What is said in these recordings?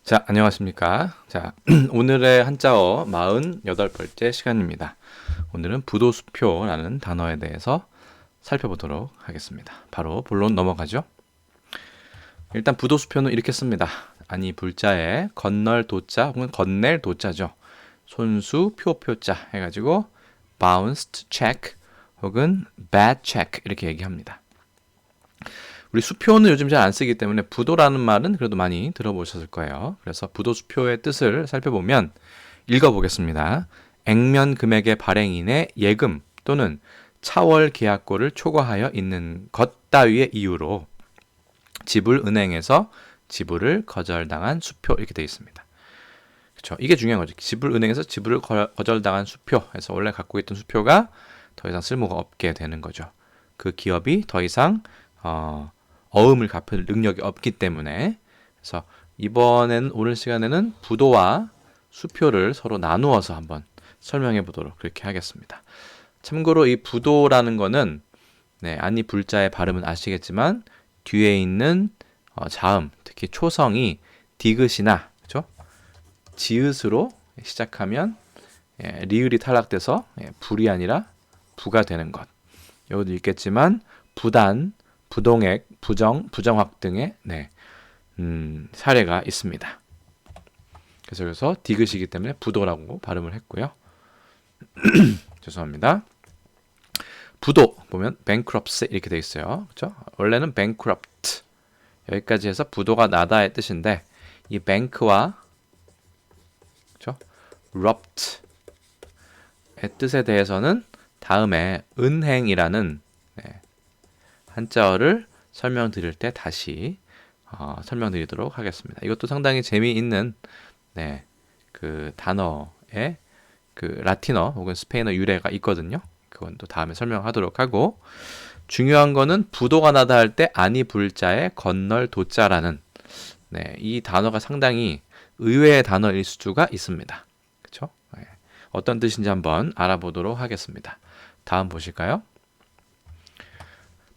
자, 안녕하십니까. 자, 오늘의 한자어 48번째 시간입니다. 오늘은 부도수표라는 단어에 대해서 살펴보도록 하겠습니다. 바로 본론 넘어가죠. 일단 부도수표는 이렇게 씁니다. 아니 불자에 건널 도자 혹은 건넬 도자죠. 손수 표자 해가지고 bounced check 혹은 bad check 이렇게 얘기합니다. 우리 수표는 요즘 잘 안 쓰기 때문에 부도라는 말은 그래도 많이 들어보셨을 거예요. 그래서 부도 수표의 뜻을 살펴보면 읽어보겠습니다. 액면 금액의 발행인의 예금 또는 차월 계약고를 초과하여 있는 것 따위의 이유로 지불 은행에서 지불을 거절당한 수표 이렇게 되어 있습니다. 그렇죠? 이게 중요한 거죠. 지불 은행에서 지불을 거절당한 수표에서 원래 갖고 있던 수표가 더 이상 쓸모가 없게 되는 거죠. 그 기업이 더 이상 어음을 갚을 능력이 없기 때문에. 그래서 이번엔 오늘 시간에는 부도와 수표를 서로 나누어서 한번 설명해 보도록 그렇게 하겠습니다. 참고로 이 부도라는 거는 아니 불자의 발음은 아시겠지만 뒤에 있는 자음, 특히 초성이 디귿이나 그렇죠? 지읒으로 시작하면 리을이 탈락돼서 불이 아니라 부가 되는 것. 여기도 있겠지만 부단, 부동액, 부정확 등의 사례가 있습니다. 그래서 디귿이기 때문에 부도라고 발음을 했고요. 죄송합니다. 부도 보면 bankruptcy 이렇게 돼 있어요. 그렇죠? 원래는 bankrupt 여기까지 해서 부도가 나다의 뜻인데 이 bank와 그렇죠? rupt의 뜻에 대해서는 다음에 은행이라는 한자어를 설명드릴 때 다시 설명드리도록 하겠습니다. 이것도 상당히 재미있는 그 단어의 그 라틴어 혹은 스페인어 유래가 있거든요. 그건 또 다음에 설명하도록 하고 중요한 거는 부도가 나다 할 때 아니 불자에 건널 도자라는 이 단어가 상당히 의외의 단어일 수가 있습니다. 그렇죠? 어떤 뜻인지 한번 알아보도록 하겠습니다. 다음 보실까요?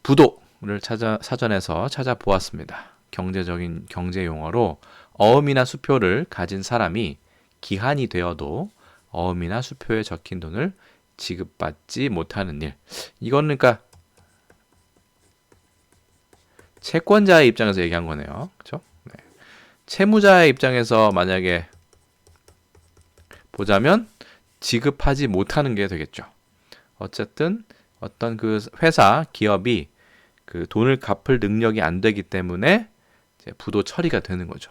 부도를 사전에서 찾아보았습니다. 경제적인 경제 용어로 어음이나 수표를 가진 사람이 기한이 되어도 어음이나 수표에 적힌 돈을 지급받지 못하는 일. 이거는 그러니까 채권자의 입장에서 얘기한 거네요. 그렇죠? 채무자의 입장에서 만약에 보자면 지급하지 못하는 게 되겠죠. 어쨌든 어떤 그 회사, 기업이 그 돈을 갚을 능력이 안 되기 때문에 이제 부도 처리가 되는 거죠.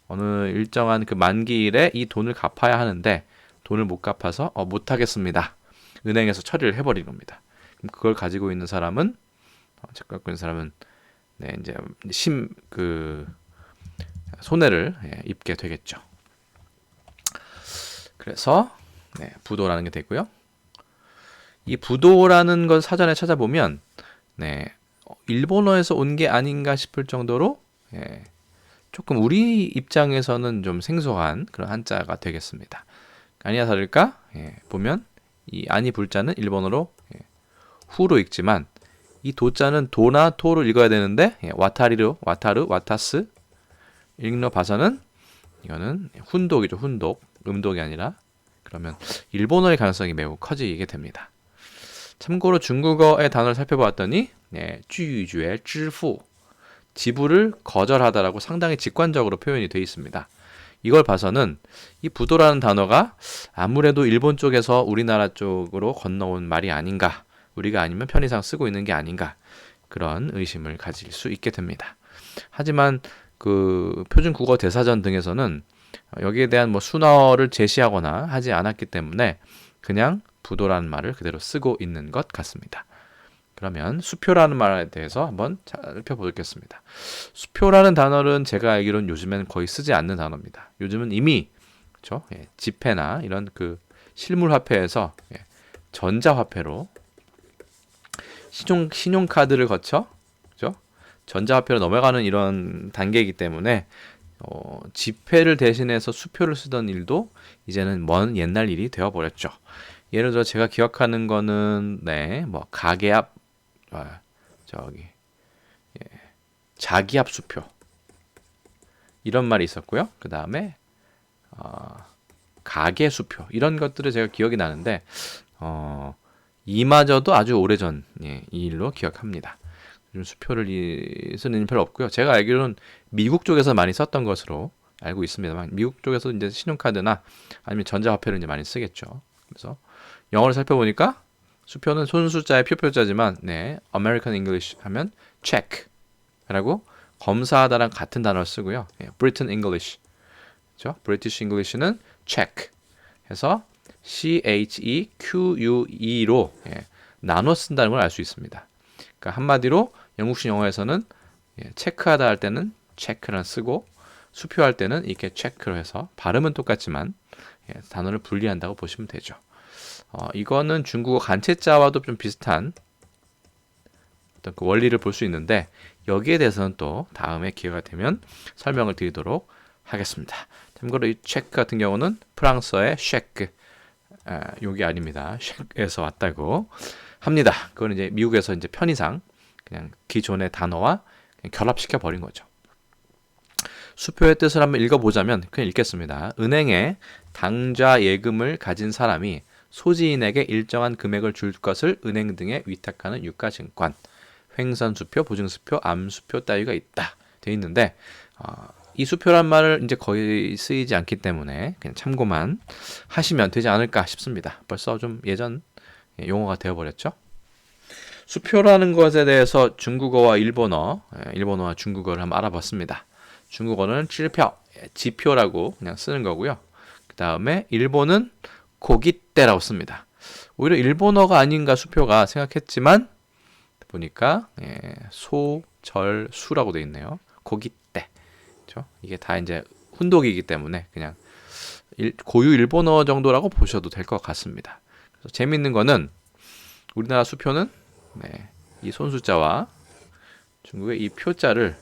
어느 일정한 그 만기일에 이 돈을 갚아야 하는데 돈을 못 갚아서 못 하겠습니다. 은행에서 처리를 해버린 겁니다. 그럼 그걸 가지고 있는 사람은 갖고 있는 사람은 이제 그 손해를 입게 되겠죠. 그래서 부도라는 게 되고요. 이 부도라는 걸 사전에 찾아보면 일본어에서 온 게 아닌가 싶을 정도로 조금 우리 입장에서는 좀 생소한 그런 한자가 되겠습니다. 아니나 다를까 보면 이 아니 불자는 일본어로 후로 읽지만 이 도자는 도나 토로 읽어야 되는데 와타리로 와타르 와타스 읽는 봐서는 이거는 훈독이죠. 훈독 음독이 아니라 그러면 일본어의 가능성이 매우 커지게 됩니다. 참고로 중국어의 단어를 살펴보았더니拒绝支付 지불을 거절하다라고 상당히 직관적으로 표현이 되어 있습니다. 이걸 봐서는 이 부도라는 단어가 아무래도 일본 쪽에서 우리나라 쪽으로 건너온 말이 아닌가, 우리가 아니면 편의상 쓰고 있는 게 아닌가 그런 의심을 가질 수 있게 됩니다. 하지만 그 표준 국어 대사전 등에서는 여기에 대한 뭐 순어를 제시하거나 하지 않았기 때문에 그냥 부도라는 말을 그대로 쓰고 있는 것 같습니다. 그러면 수표라는 말에 대해서 한번 살펴보겠습니다. 수표라는 단어는 제가 알기로는 요즘에는 거의 쓰지 않는 단어입니다. 요즘은 이미 그렇죠? 지폐나 이런 그 실물 화폐에서 전자화폐로 신용카드를 거쳐 그렇죠? 전자화폐로 넘어가는 이런 단계이기 때문에 지폐를 대신해서 수표를 쓰던 일도 이제는 먼 옛날 일이 되어버렸죠. 예를 들어 제가 기억하는 거는 뭐 가계압 저기 자기압 수표 이런 말이 있었고요. 그 다음에 가계 수표 이런 것들을 제가 기억이 나는데 이마저도 아주 오래전 이 일로 기억합니다. 요즘 수표를 쓰는 일은 별로 없고요. 제가 알기로는 미국 쪽에서 많이 썼던 것으로 알고 있습니다만 미국 쪽에서 이제 신용카드나 아니면 전자화폐를 이제 많이 쓰겠죠. 그래서 영어를 살펴보니까 수표는 손수자의 표표자지만 American English 하면 check라고 검사하다랑 같은 단어를 쓰고요. Britain English, 그렇죠? British English는 check 해서 CHEQUE로 나눠 쓴다는 걸 알 수 있습니다. 그러니까 한마디로 영국식 영어에서는 체크하다 할 때는 체크를 쓰고 수표할 때는 이렇게 체크로 해서 발음은 똑같지만 단어를 분리한다고 보시면 되죠. 이거는 중국어 간체자와도 좀 비슷한 어떤 그 원리를 볼 수 있는데 여기에 대해서는 또 다음에 기회가 되면 설명을 드리도록 하겠습니다. 참고로 이 체크 같은 경우는 프랑스어의 쉐크, 요게 아닙니다. 쉐크에서 왔다고 합니다. 그건 이제 미국에서 이제 편의상 그냥 기존의 단어와 그냥 결합시켜 버린 거죠. 수표의 뜻을 한번 읽어보자면 그냥 읽겠습니다. 은행에 당좌 예금을 가진 사람이 소지인에게 일정한 금액을 줄 것을 은행 등에 위탁하는 유가증권, 횡선수표, 보증수표, 암수표 따위가 있다 되어 있는데 이 수표란 말을 이제 거의 쓰이지 않기 때문에 그냥 참고만 하시면 되지 않을까 싶습니다. 벌써 좀 예전 용어가 되어버렸죠. 수표라는 것에 대해서 중국어와 일본어와 중국어를 한번 알아봤습니다. 중국어는 칠표, 지표라고 그냥 쓰는 거고요. 그 다음에 일본은 고깃대라고 씁니다. 오히려 일본어가 아닌가 수표가 생각했지만 보니까 소, 절, 수라고 되어 있네요. 고깃대. 그렇죠? 이게 다 이제 훈독이기 때문에 그냥 고유 일본어 정도라고 보셔도 될 것 같습니다. 그래서 재밌는 거는 우리나라 수표는 이 손수자와 중국의 이 표자를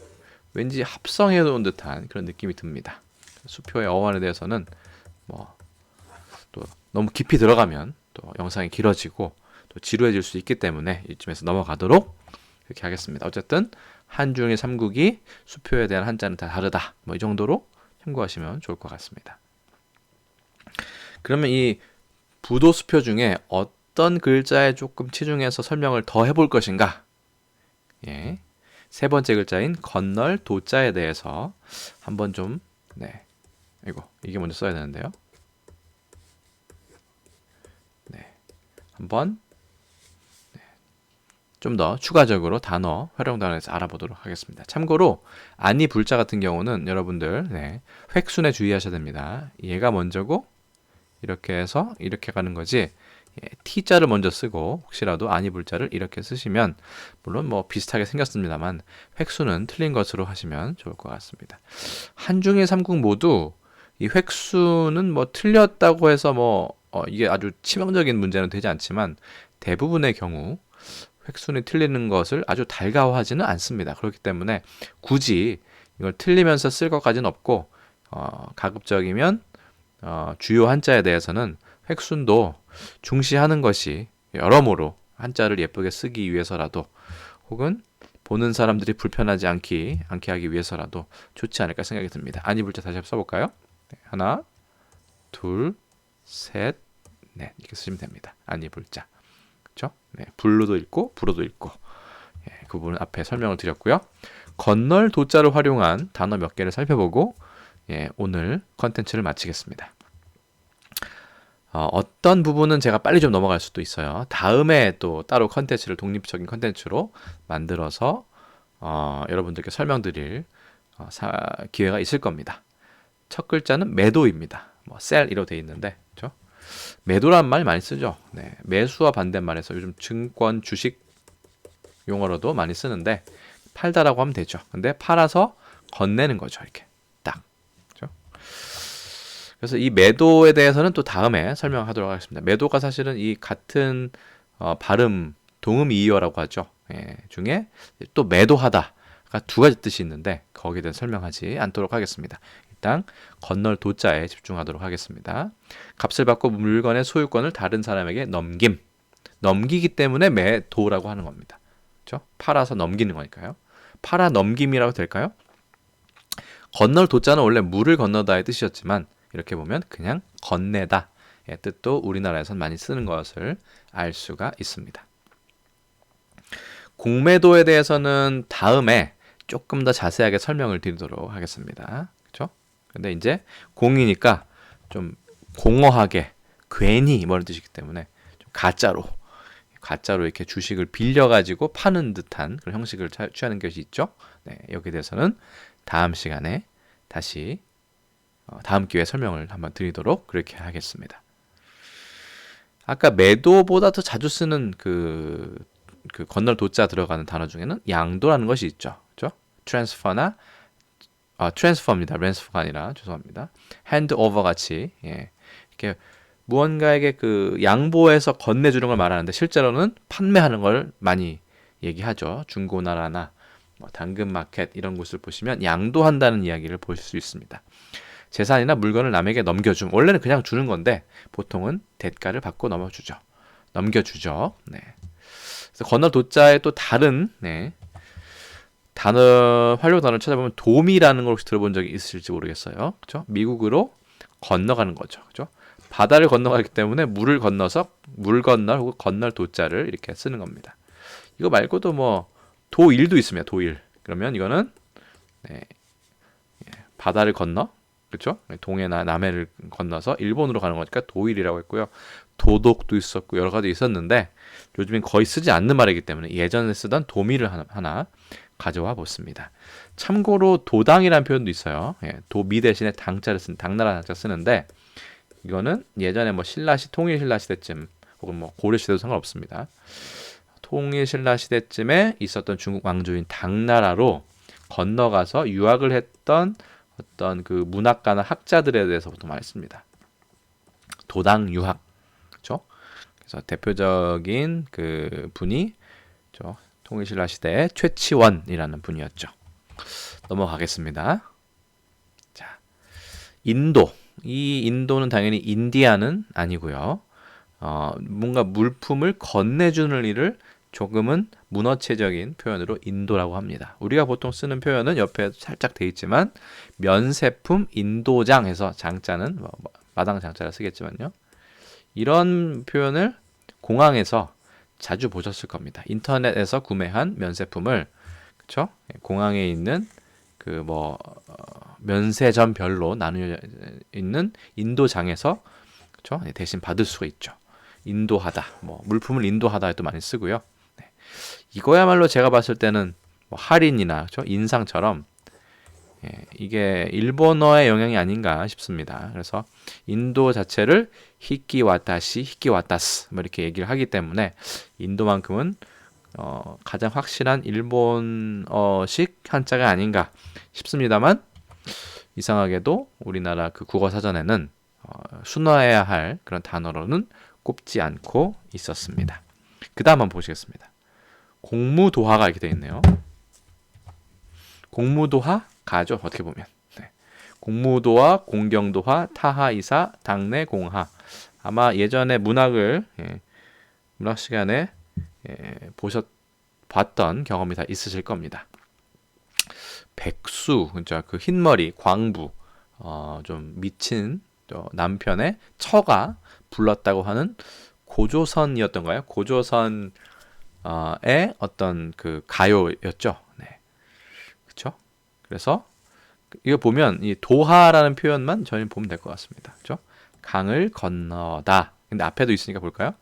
왠지 합성해 놓은 듯한 그런 느낌이 듭니다. 수표의 어원에 대해서는 또 너무 깊이 들어가면 또 영상이 길어지고 또 지루해질 수 있기 때문에 이쯤에서 넘어가도록 이렇게 하겠습니다. 어쨌든 한중일 삼국이 수표에 대한 한자는 다 다르다. 이 정도로 참고하시면 좋을 것 같습니다. 그러면 이 부도 수표 중에 어떤 글자에 조금 치중해서 설명을 더 해볼 것인가? 세 번째 글자인 건널 도자에 대해서 한번 좀 이게 먼저 써야 되는데요. 한번 좀 더 추가적으로 단어 활용 단어에서 알아보도록 하겠습니다. 참고로 아니 불자 같은 경우는 여러분들 획순에 주의하셔야 됩니다. 얘가 먼저고 이렇게 해서 이렇게 가는 거지 T자를 먼저 쓰고 혹시라도 아니 불자를 이렇게 쓰시면 물론 비슷하게 생겼습니다만 획수는 틀린 것으로 하시면 좋을 것 같습니다. 한중일 삼국 모두 이 획수는 틀렸다고 해서 이게 아주 치명적인 문제는 되지 않지만 대부분의 경우 획순이 틀리는 것을 아주 달가워하지는 않습니다. 그렇기 때문에 굳이 이걸 틀리면서 쓸 것까지는 없고 가급적이면 주요 한자에 대해서는 획순도 중시하는 것이 여러모로 한자를 예쁘게 쓰기 위해서라도 혹은 보는 사람들이 불편하지 않게 하기 위해서라도 좋지 않을까 생각이 듭니다. 아니 불자 다시 한번 써볼까요? 하나, 둘, 셋, 넷 이렇게 쓰시면 됩니다. 아니 불자, 그렇죠? 불로도 읽고 불어도 읽고 그 부분 앞에 설명을 드렸고요. 건널 도자를 활용한 단어 몇 개를 살펴보고 오늘 컨텐츠를 마치겠습니다. 어떤 부분은 제가 빨리 좀 넘어갈 수도 있어요. 다음에 또 따로 컨텐츠를 독립적인 컨텐츠로 만들어서 여러분들께 설명드릴 기회가 있을 겁니다. 첫 글자는 매도입니다. 셀이로 되어 있는데 그렇죠? 매도란 말 많이 쓰죠. 매수와 반대말에서 요즘 증권, 주식 용어로도 많이 쓰는데 팔다라고 하면 되죠. 근데 팔아서 건네는 거죠. 이렇게 딱. 그렇죠? 그래서 이 매도에 대해서는 또 다음에 설명하도록 하겠습니다. 매도가 사실은 이 같은 발음 동음이의어라고 하죠. 중에 또 매도하다가 두 가지 뜻이 있는데 거기에 대해 설명하지 않도록 하겠습니다. 일단 건널 도자에 집중하도록 하겠습니다. 값을 받고 물건의 소유권을 다른 사람에게 넘기기 때문에 매도라고 하는 겁니다. 그렇죠? 팔아서 넘기는 거니까요. 팔아 넘김이라고 될까요? 건널 도자는 원래 물을 건너다의 뜻이었지만 이렇게 보면 그냥 건네다의 뜻도 우리나라에선 많이 쓰는 것을 알 수가 있습니다. 공매도에 대해서는 다음에 조금 더 자세하게 설명을 드리도록 하겠습니다. 그렇죠? 근데 이제 공이니까 좀 공허하게 괜히 뭐 이런 뜻이기 때문에 좀 가짜로 이렇게 주식을 빌려가지고 파는 듯한 그런 형식을 취하는 것이 있죠. 네, 여기에 대해서는 다음 시간에 다시 다음 기회에 설명을 한번 드리도록 그렇게 하겠습니다. 아까 매도보다 더 자주 쓰는 그 건널 도자 들어가는 단어 중에는 양도라는 것이 있죠. 그렇죠? 트랜스퍼나 트랜스퍼입니다. 랜스퍼가 아니라 죄송합니다. 핸드오버 같이 이렇게 무언가에게 그 양보해서 건네주는 걸 말하는데 실제로는 판매하는 걸 많이 얘기하죠. 중고나라나 뭐 당근마켓 이런 곳을 보시면 양도한다는 이야기를 보실 수 있습니다. 재산이나 물건을 남에게 넘겨줌. 원래는 그냥 주는 건데 보통은 대가를 받고 넘겨주죠. 네. 그래서 건널 도자의 또 다른 활용 단어를 찾아보면 도미라는 걸 혹시 들어본 적이 있으실지 모르겠어요. 그렇죠? 미국으로 건너가는 거죠. 그렇죠? 바다를 건너가기 때문에 물을 건너서 물건널 혹은 건널 도자를 이렇게 쓰는 겁니다. 이거 말고도 뭐 도일도 있습니다. 도일. 그러면 이거는 바다를 건너, 그렇죠? 동해나 남해를 건너서 일본으로 가는 거니까 도일이라고 했고요. 도독도 있었고 여러 가지 있었는데 요즘엔 거의 쓰지 않는 말이기 때문에 예전에 쓰던 도미를 하나 가져와 보습니다. 참고로 도당이라는 표현도 있어요. 도미 대신에 당자를 당나라 당자 쓰는데 이거는 예전에 뭐 신라시 통일 신라 시대쯤 혹은 뭐 고려 시대도 상관없습니다. 통일 신라 시대쯤에 있었던 중국 왕조인 당나라로 건너가서 유학을 했던 어떤 그 문학가나 학자들에 대해서 보통 많이 씁니다. 도당 유학, 그렇죠? 그래서 대표적인 그 분이 통일 신라 시대의 최치원이라는 분이었죠. 넘어가겠습니다. 자, 인도. 이 인도는 당연히 인디아는 아니고요. 뭔가 물품을 건네주는 일을 조금은 문어체적인 표현으로 인도라고 합니다. 우리가 보통 쓰는 표현은 옆에 살짝 돼 있지만 면세품 인도장 해서 장자는 마당 장자라 쓰겠지만요. 이런 표현을 공항에서 자주 보셨을 겁니다. 인터넷에서 구매한 면세품을 그렇죠? 공항에 있는 그 면세점별로 나누어 있는 인도장에서 그렇죠? 대신 받을 수가 있죠. 인도하다, 물품을 인도하다에도 많이 쓰고요. 네. 이거야말로 제가 봤을 때는 할인이나 그렇죠? 인상처럼 이게 일본어의 영향이 아닌가 싶습니다. 그래서 인도 자체를 히키와타스 이렇게 얘기를 하기 때문에 인도만큼은 가장 확실한 일본어식 한자가 아닌가 싶습니다만 이상하게도 우리나라 그 국어 사전에는 순화해야 할 그런 단어로는 꼽지 않고 있었습니다. 그 다음 한번 보시겠습니다. 공무도화가 이렇게 되어 있네요. 공무도화 가죠. 어떻게 보면 공무도화, 공경도화, 타하이사, 당내공하. 아마 예전에 문학 시간에 봤던 경험이 다 있으실 겁니다. 백수, 그러니까 그 흰머리 광부, 좀 미친 남편의 처가 불렀다고 하는 고조선이었던가요? 고조선의 어떤 그 가요였죠. 네, 그렇죠? 그래서 이거 보면 이 도하라는 표현만 저희는 보면 될 것 같습니다. 그렇죠? 강을 건너다. 근데 앞에도 있으니까 볼까요?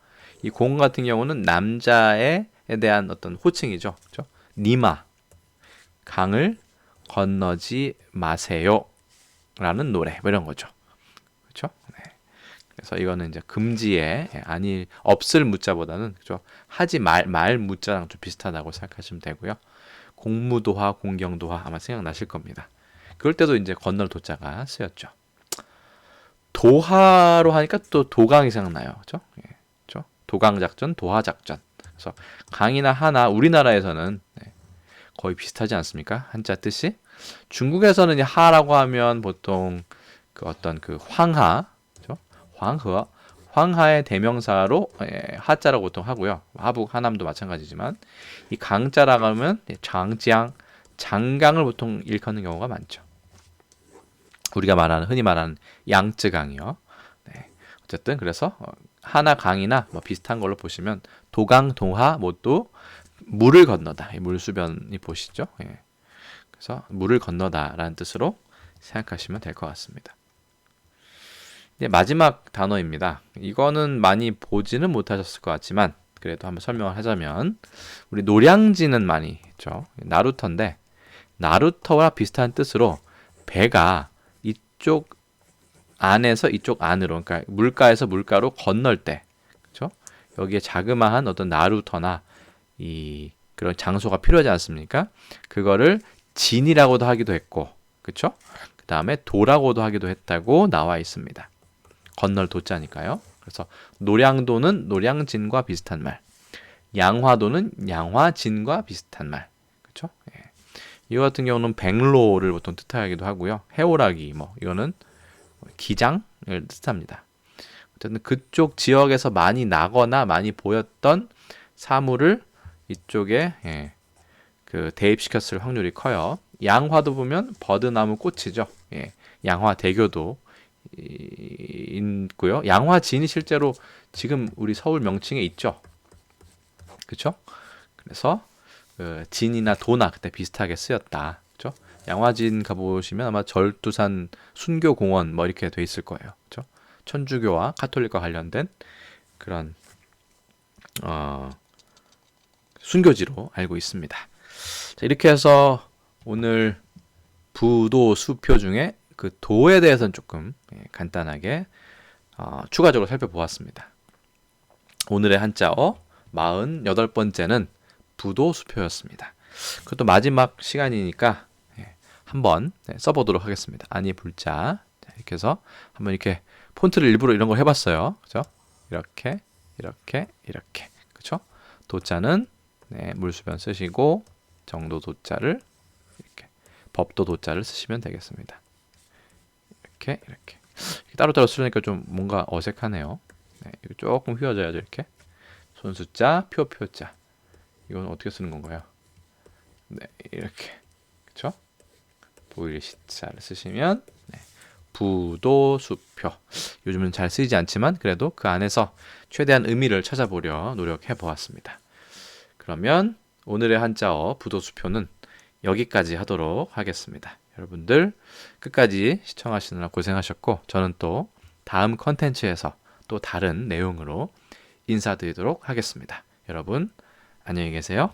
이 공 같은 경우는 남자에 대한 어떤 호칭이죠. 그렇죠? 니마. 강을 건너지 마세요. 라는 노래. 뭐 이런 거죠. 그렇죠? 네. 그래서 이거는 이제 금지에 없을 무자보다는 그렇죠? 하지 말 무자랑 좀 비슷하다고 생각하시면 되고요. 공무도화, 공경도화 아마 생각나실 겁니다. 그럴 때도 이제 건널 도자가 쓰였죠. 도하로 하니까 또 도강이 생각나요. 그렇죠? 그렇죠? 도강작전, 도하작전. 그래서 강이나 하나 우리나라에서는 거의 비슷하지 않습니까? 한자 뜻이. 중국에서는 하라고 하면 보통 그 어떤 그 황하, 그렇죠? 황하의 대명사로 하자라고 보통 하고요. 하북, 하남도 마찬가지지만 이 강자라고 하면 장강을 보통 일컫는 경우가 많죠. 우리가 말하는 흔히 말하는 양쯔강이요. 네. 어쨌든 그래서 하나강이나 뭐 비슷한 걸로 보시면 도강, 동하 모두 물을 건너다. 이 물수변이 보시죠. 예. 그래서 물을 건너다라는 뜻으로 생각하시면 될 것 같습니다. 이제 마지막 단어입니다. 이거는 많이 보지는 못하셨을 것 같지만 그래도 한번 설명을 하자면 우리 노량진은 많이 했죠. 나루터인데 나루터와 비슷한 뜻으로 배가 이쪽 안에서 이쪽 안으로, 그러니까 물가에서 물가로 건널 때, 그렇죠? 여기에 자그마한 어떤 나루터나 이 그런 장소가 필요하지 않습니까? 그거를 진이라고도 하기도 했고, 그렇죠? 그 다음에 도라고도 하기도 했다고 나와 있습니다. 건널 도자니까요. 그래서 노량도는 노량진과 비슷한 말, 양화도는 양화진과 비슷한 말, 그렇죠? 예. 이거 같은 경우는 백로를 보통 뜻하기도 하고요. 해오라기, 뭐 이거는 기장을 뜻합니다. 어쨌든 그쪽 지역에서 많이 나거나 많이 보였던 사물을 이쪽에 그 대입시켰을 확률이 커요. 양화도 보면 버드나무 꽃이죠. 양화대교도 있고요. 양화진이 실제로 지금 우리 서울 명칭에 있죠. 그렇죠? 그래서 진이나 도나 그때 비슷하게 쓰였다. 그렇죠? 양화진 가보시면 아마 절두산 순교공원 뭐 이렇게 돼 있을 거예요. 그렇죠? 천주교와 카톨릭과 관련된 그런 순교지로 알고 있습니다. 자, 이렇게 해서 오늘 부도 수표 중에 그 도에 대해서는 조금 간단하게 추가적으로 살펴보았습니다. 오늘의 한자어 48번째는 부도 수표였습니다. 그것도 마지막 시간이니까 한번 써보도록 하겠습니다. 아니 불자. 이렇게 해서 한번 이렇게 폰트를 일부러 이런 걸 해봤어요. 그죠? 이렇게, 이렇게, 이렇게. 그죠? 도자는 물수변 쓰시고 정도 도자를 이렇게 법도 도자를 쓰시면 되겠습니다. 이렇게, 이렇게. 따로따로 쓰려니까 좀 뭔가 어색하네요. 이거 조금 휘어져야죠. 이렇게. 손수자, 표자. 이건 어떻게 쓰는 건가요? 네, 이렇게. 그쵸? 보일시자를 쓰시면 부도수표. 요즘은 잘 쓰이지 않지만 그래도 그 안에서 최대한 의미를 찾아보려 노력해 보았습니다. 그러면 오늘의 한자어 부도수표는 여기까지 하도록 하겠습니다. 여러분들 끝까지 시청하시느라 고생하셨고 저는 또 다음 컨텐츠에서 또 다른 내용으로 인사드리도록 하겠습니다. 여러분 안녕히 계세요.